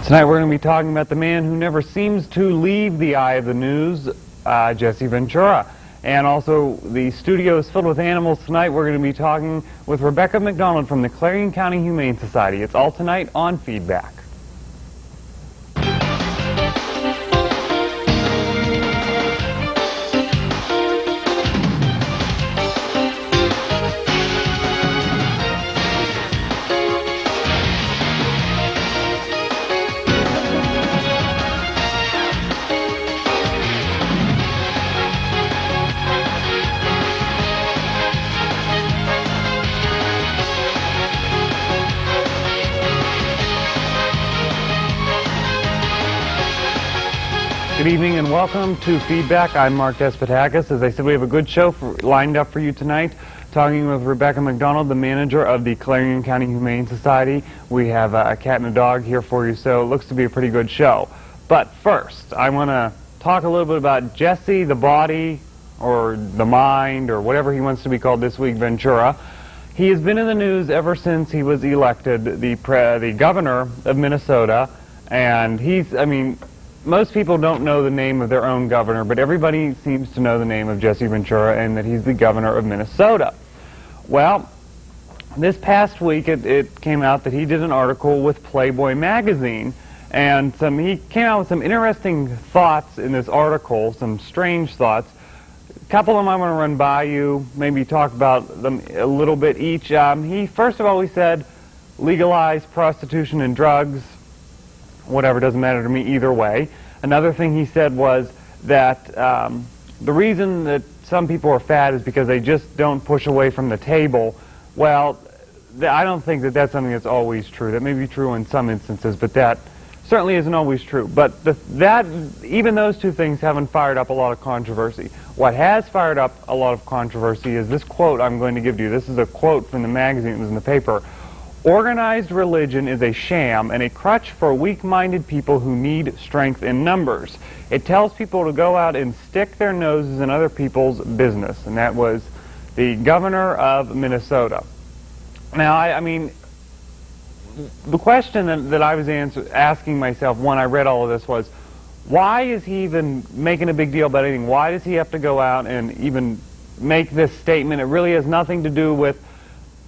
Tonight we're going to be talking about the man who never seems to leave the eye of the news, Jesse Ventura. And also, the studio is filled with animals tonight. We're going to be talking with Rebecca McDonald from the Clarion County Humane Society. It's all tonight on Feedback. Good evening and welcome to Feedback. I'm Mark Despotakis. As I said, we have a good show lined up for you tonight. Talking with Rebecca McDonald, the manager of the Clarion County Humane Society. We have a cat and a dog here for you, so it looks to be a pretty good show. But first, I want to talk a little bit about Jesse, the body, or the mind, or whatever he wants to be called this week, Ventura. He has been in the news ever since he was elected the governor of Minnesota, and most people don't know the name of their own governor, but everybody seems to know the name of Jesse Ventura and that he's the governor of Minnesota. Well, this past week it came out that he did an article with Playboy magazine, and he came out with some interesting thoughts in this article, some strange thoughts. A couple of them I want to run by you, maybe talk about them a little bit each. First of all, he said, legalize prostitution and drugs. Whatever, doesn't matter to me either way. Another thing he said was that the reason that some people are fat is because they just don't push away from the table. Well, I don't think that that's something that's always true. That may be true in some instances, but that certainly isn't always true. But even those two things haven't fired up a lot of controversy. What has fired up a lot of controversy is this quote I'm going to give to you. This is a quote from the magazine that was in the paper. Organized religion is a sham and a crutch for weak-minded people who need strength in numbers. It tells people to go out and stick their noses in other people's business. And that was the governor of Minnesota. Now, the question that I was asking myself when I read all of this was, why is he even making a big deal about anything? Why does he have to go out and even make this statement? It really has nothing to do with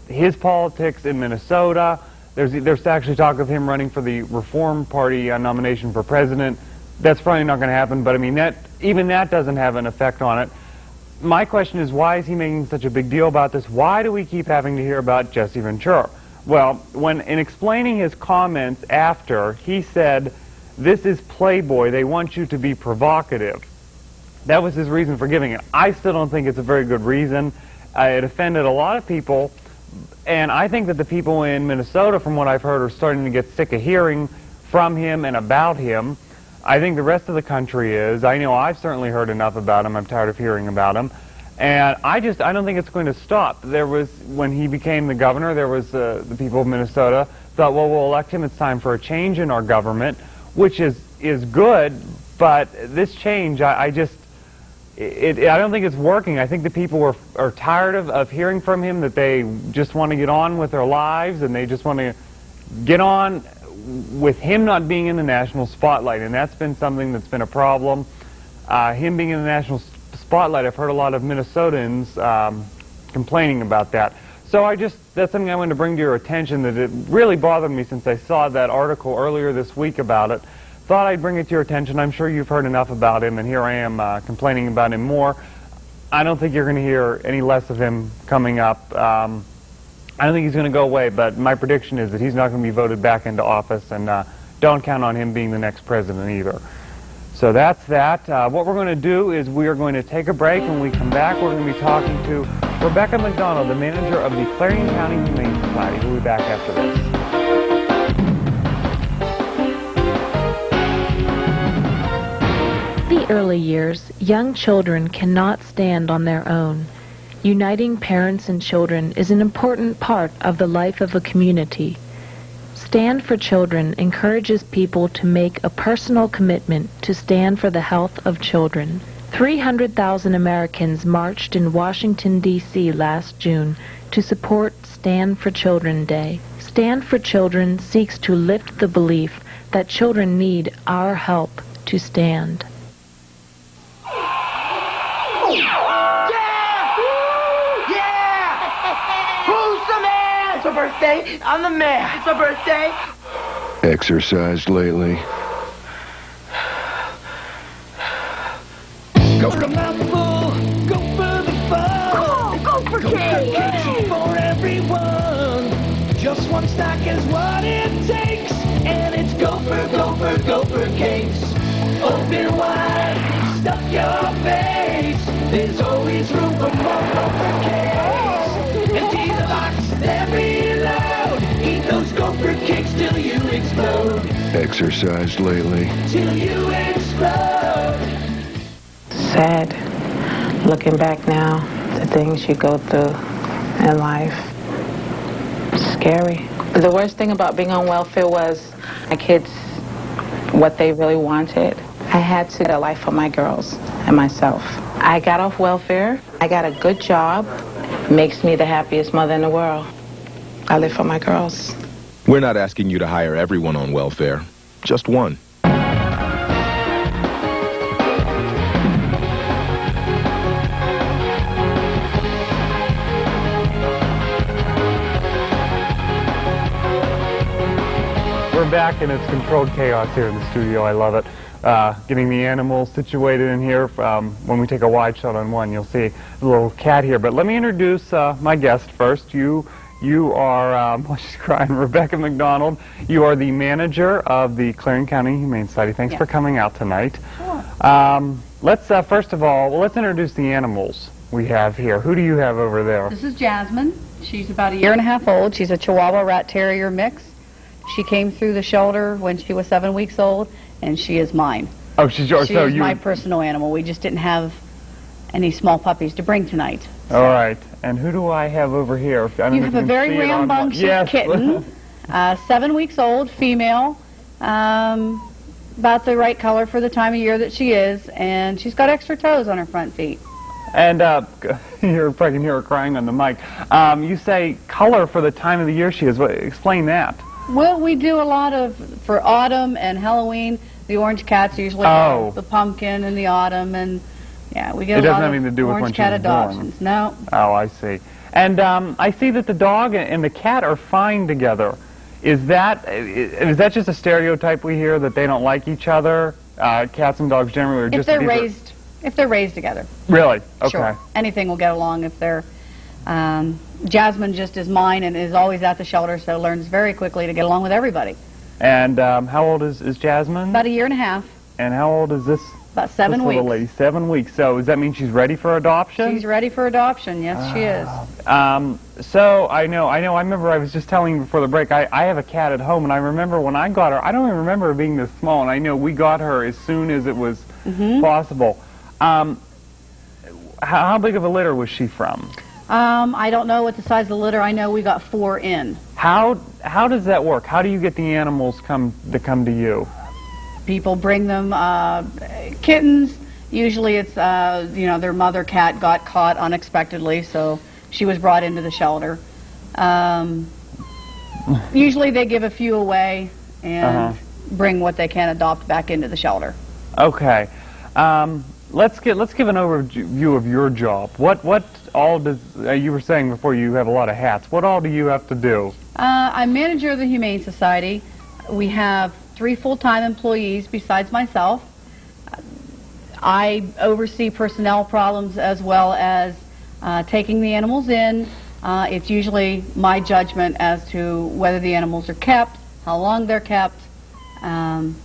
his politics in Minnesota. There's actually talk of him running for the Reform Party nomination for president. That's probably not going to happen, but even that doesn't have an effect on it. My question is, why is he making such a big deal about this? Why do we keep having to hear about Jesse Ventura? Well, in explaining his comments after, he said, "This is Playboy. They want you to be provocative." That was his reason for giving it. I still don't think it's a very good reason. It offended a lot of people. And I think that the people in Minnesota, from what I've heard, are starting to get sick of hearing from him and about him. I think the rest of the country is. I know I've certainly heard enough about him. I'm tired of hearing about him. And I don't think it's going to stop. When he became the governor, there was the people of Minnesota thought, well, we'll elect him. It's time for a change in our government, which is good. But this change, I don't think it's working. I think the people are tired of hearing from him, that they just want to get on with their lives, and they just want to get on with him not being in the national spotlight. And that's been something that's been a problem. Him being in the national spotlight, I've heard a lot of Minnesotans complaining about that. So that's something I wanted to bring to your attention, that it really bothered me since I saw that article earlier this week about it. Thought I'd bring it to your attention. I'm sure you've heard enough about him, and here I am complaining about him more. I don't think you're going to hear any less of him coming up. I don't think he's going to go away, but my prediction is that he's not going to be voted back into office, and don't count on him being the next president either. So that's that. What we're going to do is we are going to take a break. When we come back, we're going to be talking to Rebecca McDonald, the manager of the Clarion County Humane Society. We'll be back after this. Early years, young children cannot stand on their own. Uniting parents and children is an important part of the life of a community. Stand for Children encourages people to make a personal commitment to stand for the health of children. 300,000 Americans marched in Washington, D.C. last June to support Stand for Children Day. Stand for Children seeks to lift the belief that children need our help to stand. Who's the man? It's my birthday. I'm the man. It's my birthday. Exercised lately? Go for a mouthful, go for the fun. Go for cake. Cakes is for everyone. Just one stack is what it takes. And it's Gopher cakes. Open wide, stuff your face. There's always room for more Gopher cakes. Empty the box, then reload. Eat those Gopher cakes till you explode. Exercised lately? Till you explode. Sad, looking back now, the things you go through in life. Scary. The worst thing about being on welfare was my kids, what they really wanted. I had to get a life for my girls and myself. I got off welfare. I got a good job. Makes me the happiest mother in the world. I live for my girls. We're not asking you to hire everyone on welfare, just one. We're back and it's controlled chaos here in the studio. I love it. Getting the animals situated in here. When we take a wide shot on one, you'll see a little cat here. But let me introduce my guest first. You are, well, she's crying, Rebecca McDonald. You are the manager of the Clarion County Humane Society. Thanks for coming out tonight. Sure. Let's, first of all, let's introduce the animals we have here. Who do you have over there? This is Jasmine. She's about 1.5 years old. She's a Chihuahua Rat Terrier mix. She came through the shelter when she was 7 weeks old, and she is mine. Oh, she's yours. She So is you. my personal animal. We just didn't have any small puppies to bring tonight. All right. And who do I have over here? I don't You know if have a can very see it on- rambunctious Yes. kitten, 7 weeks old, female, about the right color for the time of year that she is, and she's got extra toes on her front feet. And you're probably can hear her crying on the mic. You say color for the time of the year she is. Explain that. Well, we do a lot of, for autumn and Halloween, the orange cats usually have the pumpkin in the autumn, and yeah, we get It a doesn't lot have of anything to do with when orange she cat was born. adoptions. No. Oh, I see. And I see that the dog and the cat are fine together. Is that just a stereotype we hear that they don't like each other? Cats and dogs generally are just If they're raised together. Really? Okay. Sure. Anything will get along if they're. Jasmine just is mine and is always at the shelter, so learns very quickly to get along with everybody. And how old is Jasmine? About 1.5 years. And how old is this? About 7 this weeks. little lady? 7 weeks. So does that mean she's ready for adoption? She's ready for adoption. Yes, she is. So I remember I was just telling you before the break, I have a cat at home, and I remember when I got her, I don't even remember her being this small, and I know we got her as soon as it was possible. How big of a litter was she from? I don't know what the size of the litter. I know we got 4 in. How does that work? How do you get the animals to come to you? People bring them kittens. Usually it's their mother cat got caught unexpectedly, so she was brought into the shelter. Usually they give a few away and bring what they can adopt back into the shelter. Okay. Let's give an overview of your job. What all does you were saying before you have a lot of hats. What all do you have to do? I'm manager of the Humane Society. We have 3 full-time employees besides myself. I oversee personnel problems as well as taking the animals in. It's usually my judgment as to whether the animals are kept, how long they're kept, and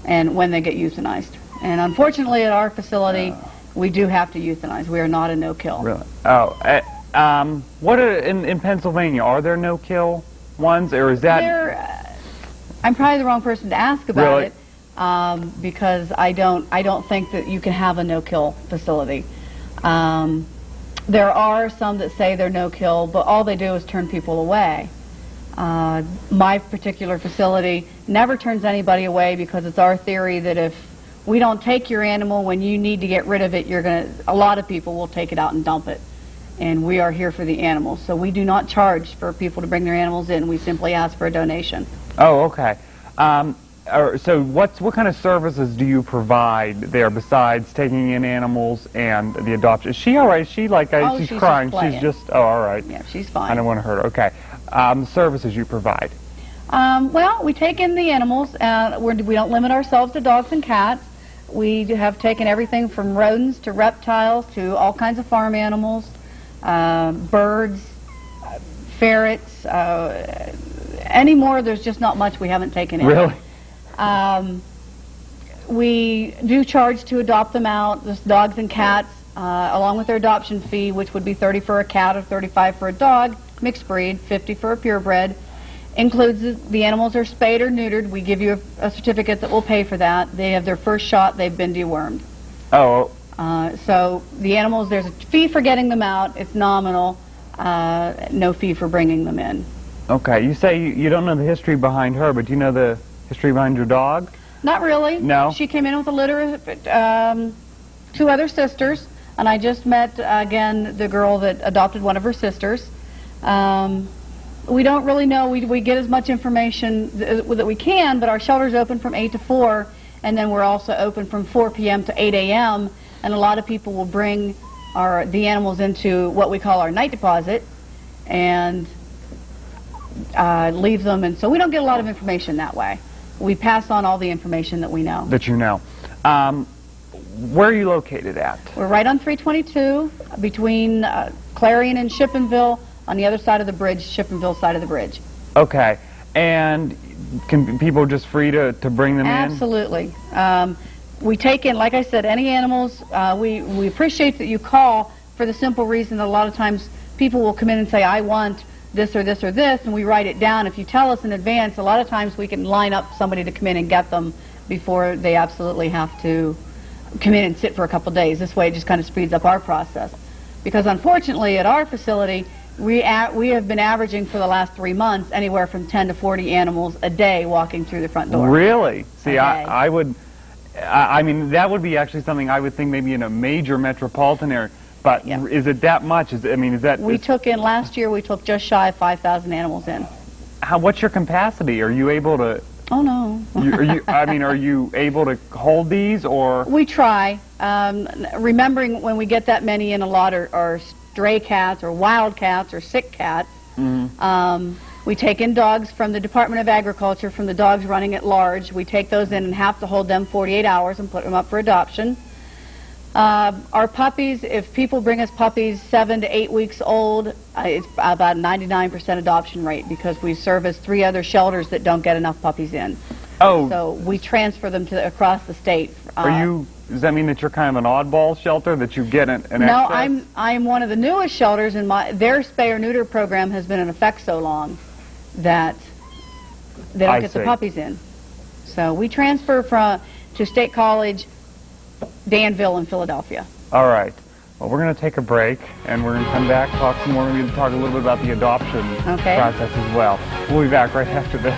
when they get euthanized. And unfortunately at our facility, we do have to euthanize. We are not a no-kill. Really? Oh, what are, in Pennsylvania, are there no-kill ones, or is that... I'm probably the wrong person to ask about it, because I don't think that you can have a no-kill facility. There are some that say they're no-kill, but all they do is turn people away. My particular facility never turns anybody away because it's our theory that if we don't take your animal when you need to get rid of it, a lot of people will take it out and dump it. And we are here for the animals. So we do not charge for people to bring their animals in. We simply ask for a donation. Oh, okay. So what kind of services do you provide there besides taking in animals and the adoption? Is she all right? Is she like, she's crying. She's just, oh, all right. Yeah, she's fine. I don't want to hurt her. Okay. Services you provide. Well, we take in the animals. We don't limit ourselves to dogs and cats. We have taken everything from rodents to reptiles to all kinds of farm animals, birds, ferrets, anymore. There's just not much we haven't taken in. Really? We do charge to adopt them out, just dogs and cats, along with their adoption fee, which would be $30 for a cat or $35 for a dog, mixed breed, $50 for a purebred. Includes the animals are spayed or neutered. We give you a certificate that will pay for that. They have their first shot. They've been dewormed. Oh. So the animals, there's a fee for getting them out. It's nominal. No fee for bringing them in. Okay. You say you don't know the history behind her, but do you know the history behind your dog? Not really. No? She came in with a litter of 2 other sisters, and I just met, again, the girl that adopted one of her sisters. We don't really know. We get as much information that we can, but our shelter's open from 8 to 4, and then we're also open from 4 p.m. to 8 a.m., and a lot of people will bring the animals into what we call our night deposit and leave them, and so we don't get a lot of information that way. We pass on all the information that we know. That you know. Where are you located at? We're right on 322 between Clarion and Shippenville, on the other side of the bridge, Shippenville side of the bridge. Okay. And can people just free to bring them in? Absolutely. We take in, like I said, any animals. We appreciate that you call for the simple reason that a lot of times people will come in and say, I want this or this or this, and we write it down. If you tell us in advance, a lot of times we can line up somebody to come in and get them before they absolutely have to come in and sit for a couple days. This way it just kind of speeds up our process. Because unfortunately at our facility, we have been averaging for the last 3 months anywhere from 10 to 40 animals a day walking through the front door. Really? See, I mean, that would be actually something I would think maybe in a major metropolitan area. But is it that much? Last year we took just shy of 5,000 animals in. What's your capacity? Are you able to? Oh no. Are you able to hold these, or? We try. Remembering when we get that many in a lot are stray cats or wild cats or sick cats. Mm-hmm. We take in dogs from the Department of Agriculture, from the dogs running at large. We take those in and have to hold them 48 hours and put them up for adoption. Our puppies, if people bring us puppies 7 to 8 weeks old, it's about 99% adoption rate because we service 3 other shelters that don't get enough puppies in. Oh. So we transfer them across the state. Does that mean that you're kind of an oddball shelter, that you get an No, excess? I'm one of the newest shelters, and their spay or neuter program has been in effect so long that they don't get the puppies in. So we transfer to State College, Danville, and Philadelphia. All right. Well, we're going to take a break, and we're going to come back, talk some more, maybe talk a little bit about the adoption process as well. We'll be back right after this.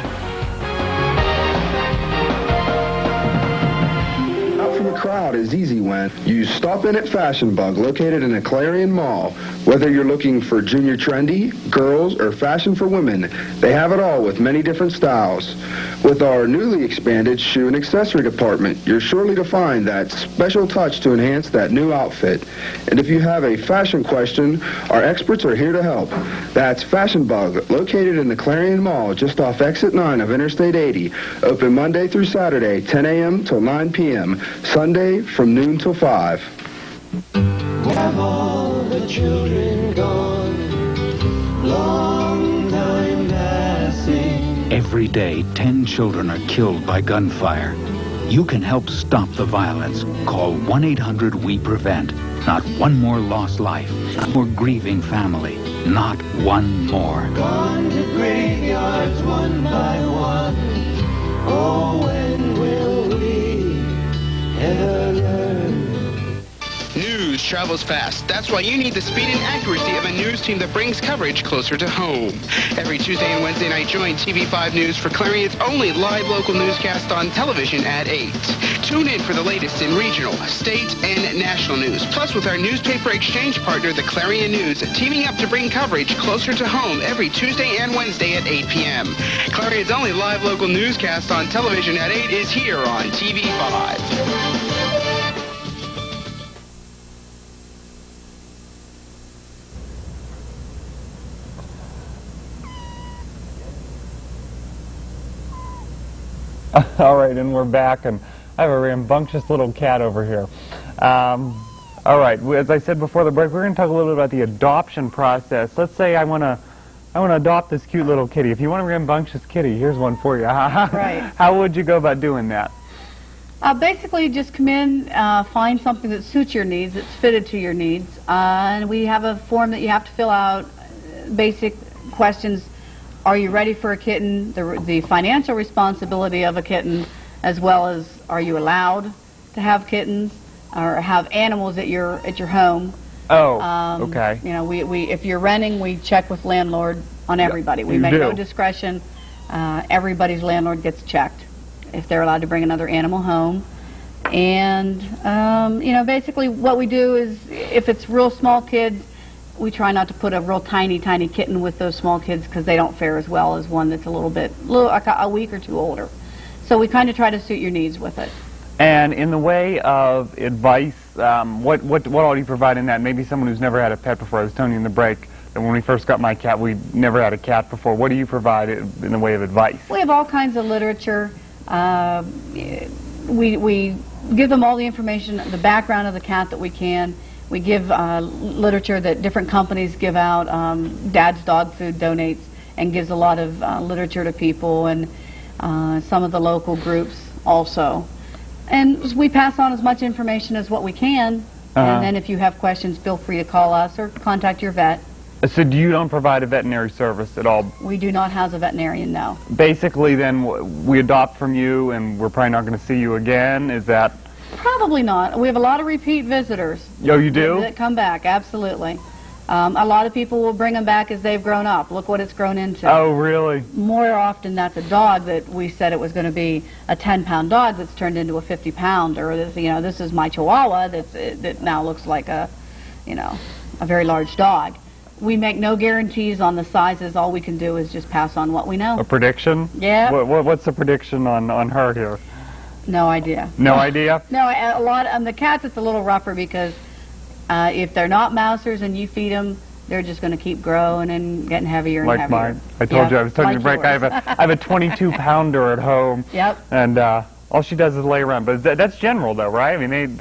Out from a crowd is easy when you stop in at Fashion Bug, located in the Clarion Mall. Whether you're looking for junior trendy, girls, or fashion for women, they have it all with many different styles. With our newly expanded shoe and accessory department, you're surely to find that special touch to enhance that new outfit. And if you have a fashion question, our experts are here to help. That's Fashion Bug, located in the Clarion Mall, just off Exit 9 of Interstate 80. Open Monday through Saturday, 10 a.m. till 9 p.m. Sunday from noon till 5. Have all the children gone, long time passing. Every day, 10 children are killed by gunfire. You can help stop the violence. Call 1-800-WE-PREVENT. Not one more lost life, not more grieving family, not one more. Gone to graveyards one by one. Oh, when will we ever learn? News travels fast. That's why you need the speed and accuracy of a news team that brings coverage closer to home. Every Tuesday and Wednesday night, join TV5 News for Clarion's only live local newscast on television at 8. Tune in for the latest in regional, state, and national news. Plus, with our newspaper exchange partner, the Clarion News, teaming up to bring coverage closer to home every Tuesday and Wednesday at 8 p.m. Clarion's only live local newscast on television at 8 is here on TV5. All right, and we're back, and I have a rambunctious little cat over here. All right, as I said before the break, we're going to talk a little bit about the adoption process. Let's say I want to adopt this cute little kitty. If you want a rambunctious kitty, here's one for you. Right. How would you go about doing that? Basically, just come in, find something that suits your needs, that's fitted to your needs, and we have a form that you have to fill out, basic questions. Are you ready for a kitten? The financial responsibility of a kitten, as well as are you allowed to have kittens or have animals at your home? Oh, okay. You know, we if you're renting, we check with landlord on everybody. We make no discretion. Everybody's landlord gets checked if they're allowed to bring another animal home. And you know, basically what we do is, if it's real small kids, we try not to put a real tiny kitten with those small kids because they don't fare as well as one that's a week or two older. So we kind of try to suit your needs with it. And in the way of advice, what all do you provide in that? Maybe someone who's never had a pet before. I was telling you in the break that when we first got my cat, we never had a cat before. What do you provide in the way of advice? We have all kinds of literature. We give them all the information, the background of the cat that we can. We give literature that different companies give out. Dad's Dog Food donates and gives a lot of literature to people, and some of the local groups also. And we pass on as much information as what we can, and then if you have questions, feel free to call us or contact your vet. So you don't provide a veterinary service at all? We do not house a veterinarian, no. Basically, then, we adopt from you, and we're probably not going to see you again? Is that... Probably not. We have a lot of repeat visitors. Oh, you do? That come back, absolutely. A lot of people will bring them back as they've grown up. Look what it's grown into. Oh, really? More often, that's a dog that we said it was going to be a 10-pound dog that's turned into a 50-pounder. You know, this is my Chihuahua that now looks like a very large dog. We make no guarantees on the sizes. All we can do is just pass on what we know. A prediction? Yeah. What's the prediction on her here? No idea. No idea? No, a lot on the cats it's a little rougher because if they're not mousers and you feed them, they're just going to keep growing and getting heavier and like heavier. Like mine. I told you, I was telling you to break. I have a 22-pounder at home. Yep. And all she does is lay around. But that's general, though, right? I mean,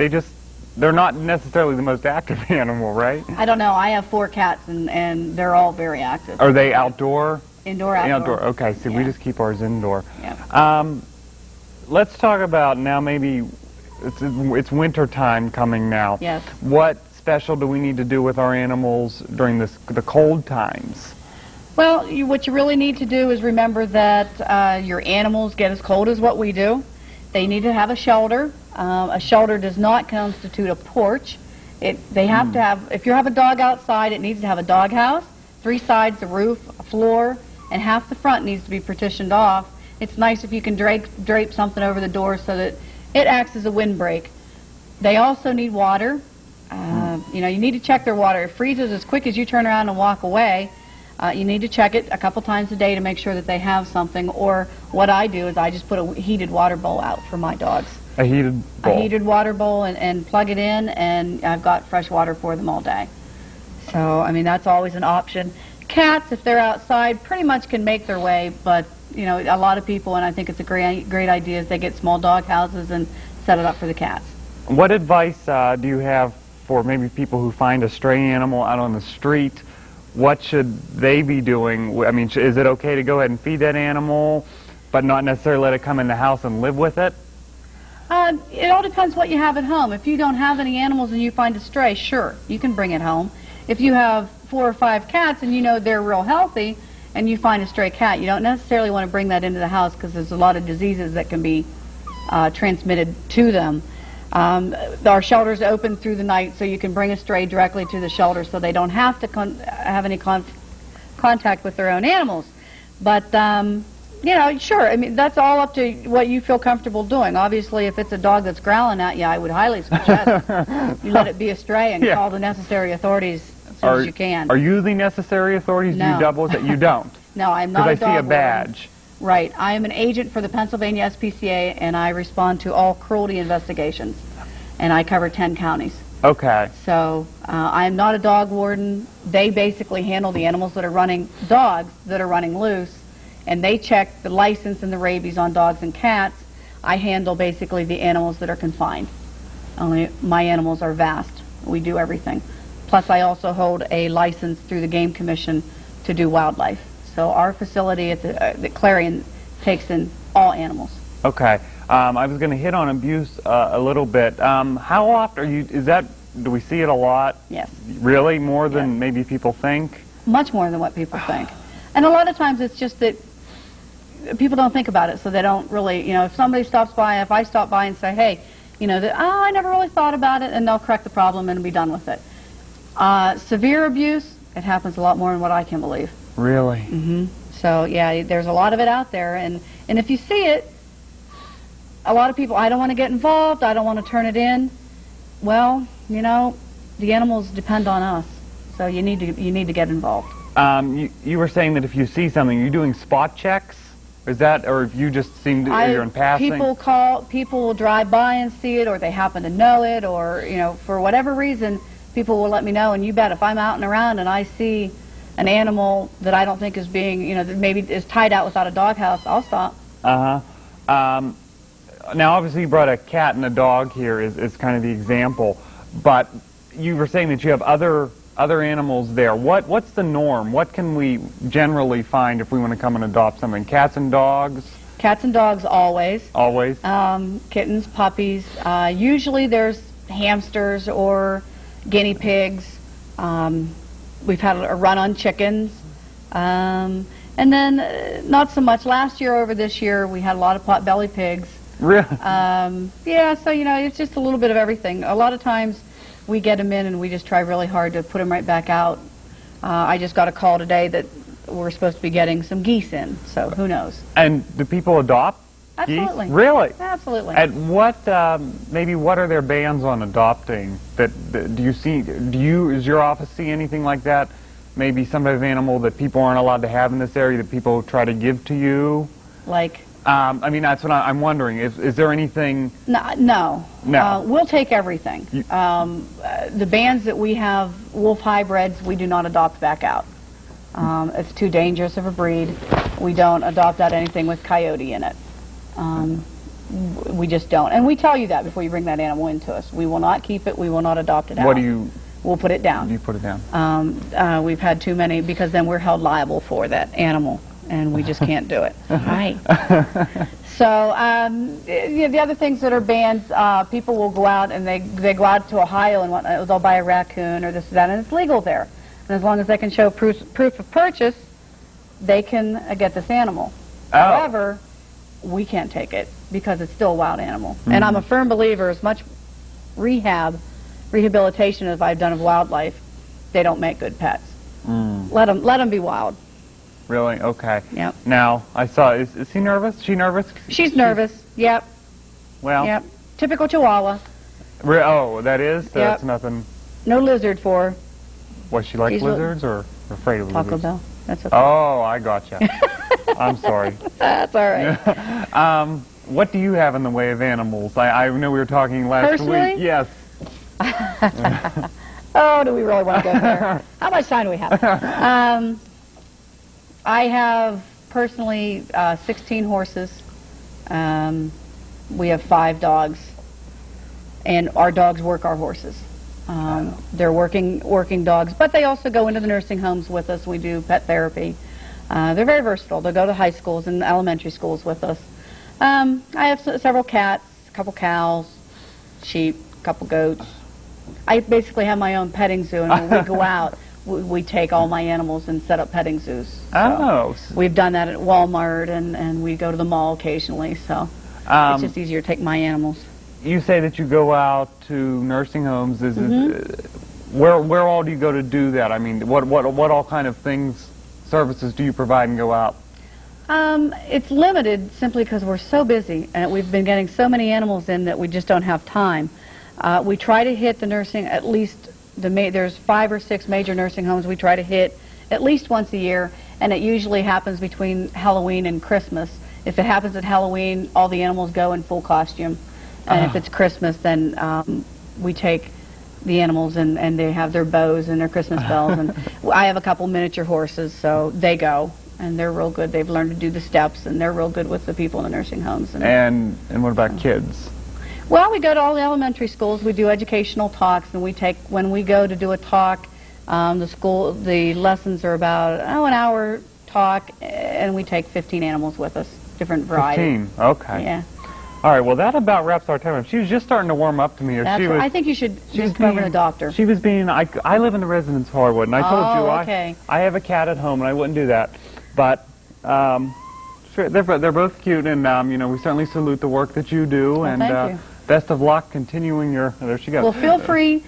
they're not necessarily the most active animal, right? I don't know. I have 4 cats, and they're all very active. Are they outdoor? Indoor, outdoor. Outdoor. Okay. See, we just keep ours indoor. Yeah. Let's talk about now. Maybe it's winter time coming now. Yes. What special do we need to do with our animals during the cold times? Well, what you really need to do is remember that your animals get as cold as what we do. They need to have a shelter. A shelter does not constitute a porch. They have to have. If you have a dog outside, it needs to have a dog house, 3 sides, a roof, a floor, and half the front needs to be partitioned off. It's nice if you can drape something over the door so that it acts as a windbreak. They also need water. You need to check their water. It freezes as quick as you turn around and walk away. You need to check it a couple times a day to make sure that they have something. Or what I do is I just put a heated water bowl out for my dogs. A heated bowl? A heated water bowl and plug it in, and I've got fresh water for them all day. So, I mean, that's always an option. Cats, if they're outside, pretty much can make their way, but a lot of people, and I think it's a great idea, is they get small dog houses and set it up for the cats. What advice do you have for maybe people who find a stray animal out on the street? What should they be doing? I mean, is it okay to go ahead and feed that animal, but not necessarily let it come in the house and live with it? It all depends what you have at home. If you don't have any animals and you find a stray, sure, you can bring it home. If you have 4 or 5 cats and they're real healthy, and you find a stray cat, you don't necessarily want to bring that into the house because there's a lot of diseases that can be transmitted to them. Our shelter's open through the night, so you can bring a stray directly to the shelter, so they don't have to have any contact with their own animals. But you know, sure. I mean, that's all up to what you feel comfortable doing. Obviously, if it's a dog that's growling at you, I would highly suggest you let it be a stray and call the necessary authorities as soon as you can. Are you the necessary authorities? No. Do you double it? You don't. No, I'm not a dog Because I see a warden. badge. Right. I am an agent for the Pennsylvania SPCA, and I respond to all cruelty investigations, and I cover 10 counties. Okay. So I am not a dog warden. They basically handle the animals that are running, dogs that are running loose, and they check the license and the rabies on dogs and cats. I handle basically the animals that are confined. Only my animals are vast. We do everything. Plus, I also hold a license through the Game Commission to do wildlife. So our facility at the Clarion takes in all animals. Okay. I was going to hit on abuse a little bit. How often are you? Do we see it a lot? Yes. Really, more than maybe people think? Much more than what people think. And a lot of times it's just that people don't think about it, so they don't really, you know, if somebody stops by, if I stop by and say, hey, you know, I never really thought about it, and they'll correct the problem and be done with it. Severe abuse, it happens a lot more than what I can believe. Really? Mm-hmm. So, yeah, there's a lot of it out there, and if you see it, a lot of people, I don't want to get involved, I don't want to turn it in. Well, you know, the animals depend on us, so you need to get involved. You were saying that if you see something, you're doing spot checks? Is that, or if you just seem to, you're in passing? People will drive by and see it, or they happen to know it, or, you know, for whatever reason, people will let me know, and you bet if I'm out and around and I see an animal that I don't think is being, you know, that maybe is tied out without a doghouse, I'll stop. Uh-huh. Now, obviously, you brought a cat and a dog here is kind of the example, but you were saying that you have other animals there. What's the norm? What can we generally find if we want to come and adopt something? Cats and dogs? Cats and dogs always. Always? Kittens, puppies. Usually there's hamsters or guinea pigs. We've had a run on chickens. And then not so much. Last year over this year we had a lot of pot-bellied pigs. Really? Yeah, so, you know, it's just a little bit of everything. A lot of times we get them in and we just try really hard to put them right back out. I just got a call today that we're supposed to be getting some geese in, so who knows. And do people adopt Absolutely. geese? Really? Absolutely. And what are their bans on adopting? Does your office see anything like that? Maybe some type of animal that people aren't allowed to have in this area that people try to give to you? Like? I mean, that's what I'm wondering. Is there anything? No. No. We'll take everything. The bands that we have, wolf hybrids, we do not adopt back out. It's too dangerous of a breed. We don't adopt out anything with coyote in it. We just don't. And we tell you that before you bring that animal into us. We will not keep it. We will not adopt it out. We'll put it down. You put it down. We've had too many, because then we're held liable for that animal, and we just can't do it. Right. So the other things that are banned, people will go out and they go out to Ohio and whatnot, they'll buy a raccoon or this or that, and it's legal there. And as long as they can show proof of purchase, they can get this animal. Oh. However, we can't take it because it's still a wild animal. Mm-hmm. And I'm a firm believer, as much rehabilitation as I've done of wildlife, they don't make good pets. Let them be wild. Really? Okay. Yep. Now, I saw, is he nervous? She nervous? She's nervous, yep. Well. Yep. Typical Chihuahua. Oh, that is? Yep. That's nothing. No lizard for her. Was she like lizards or afraid of Taco lizards? Bell. That's okay. Oh, I gotcha. I'm sorry. That's all right. What do you have in the way of animals? I know we were talking last Personally? week. Yes. Oh, do we really want to go there? How much time do we have? I have personally 16 horses. We have 5 dogs, and our dogs work our horses. They're working dogs, but they also go into the nursing homes with us. We do pet therapy. They're very versatile. They'll go to high schools and elementary schools with us. I have several cats, a couple cows, sheep, a couple goats. I basically have my own petting zoo, and when we go out, we take all my animals and set up petting zoos. So we've done that at Walmart, and we go to the mall occasionally, so it's just easier to take my animals. you say that you go out to nursing homes. Where all do you go to do that? I mean, what all kind of services do you provide and go out? It's limited simply because we're so busy, and we've been getting so many animals in that we just don't have time. We try to hit the nursing, at least there's 5 or 6 major nursing homes we try to hit at least once a year, and it usually happens between Halloween and Christmas. If it happens at Halloween, all the animals go in full costume, and if it's Christmas, then we take the animals and they have their bows and their Christmas bells, and I have a couple miniature horses, so they go. And they're real good. They've learned to do the steps, and they're real good with the people in the nursing homes. And what about kids? Well, we go to all the elementary schools. We do educational talks, and when we go to do a talk, the lessons are about an hour talk, and we take 15 animals with us, different varieties. 15, okay. Yeah. All right, well, that about wraps our time up. She was just starting to warm up to me. I think you should just come over to a doctor. She was being, I live in the residence Hardwood, and I told you okay. I have a cat at home, and I wouldn't do that. But they're both cute, and we certainly salute the work that you do. Well, and thank you. Best of luck continuing your. There she goes. Well, feel free.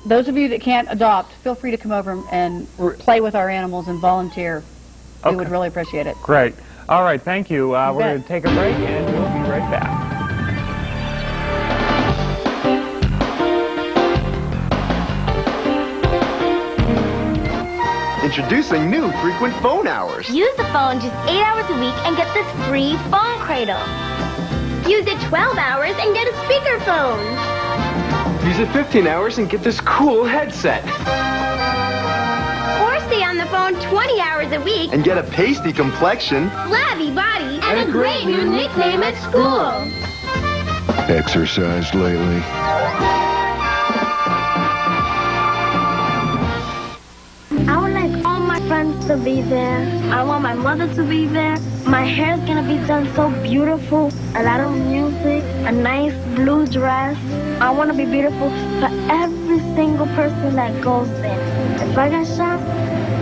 Those of you that can't adopt, feel free to come over and play with our animals and volunteer. We would really appreciate it. Great. All right, thank you. We're going to take a break, and we'll be right back. Introducing new frequent phone hours. Use the phone just 8 hours a week and get this free phone cradle. Use it 12 hours and get a speakerphone. Use it 15 hours and get this cool headset. Or stay on the phone 20 hours a week and get a pasty complexion, flabby body, and a great new nickname at school. Exercised lately? I would like all my friends to be there. I want my mother to be there. My hair's gonna be done so beautiful. A lot of music, a nice blue dress. I want to be beautiful for every single person that goes there. If I get shot,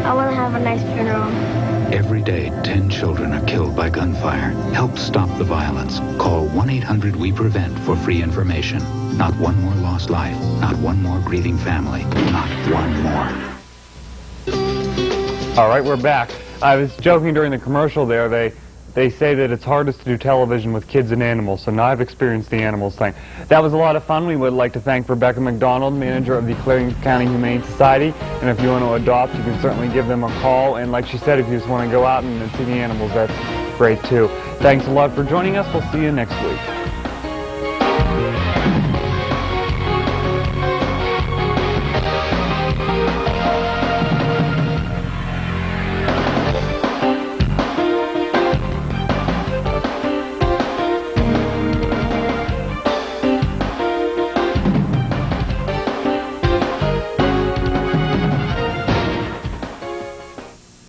I want to have a nice funeral. Every day, 10 children are killed by gunfire. Help stop the violence. Call 1-800-WE-PREVENT for free information. Not one more lost life. Not one more grieving family. Not one more. All right, we're back. I was joking during the commercial there. They say that it's hardest to do television with kids and animals, so now I've experienced the animals thing. That was a lot of fun. We would like to thank Rebecca McDonald, manager of the Clarion County Humane Society, and if you want to adopt, you can certainly give them a call, and like she said, if you just want to go out and see the animals, that's great too. Thanks a lot for joining us. We'll see you next week.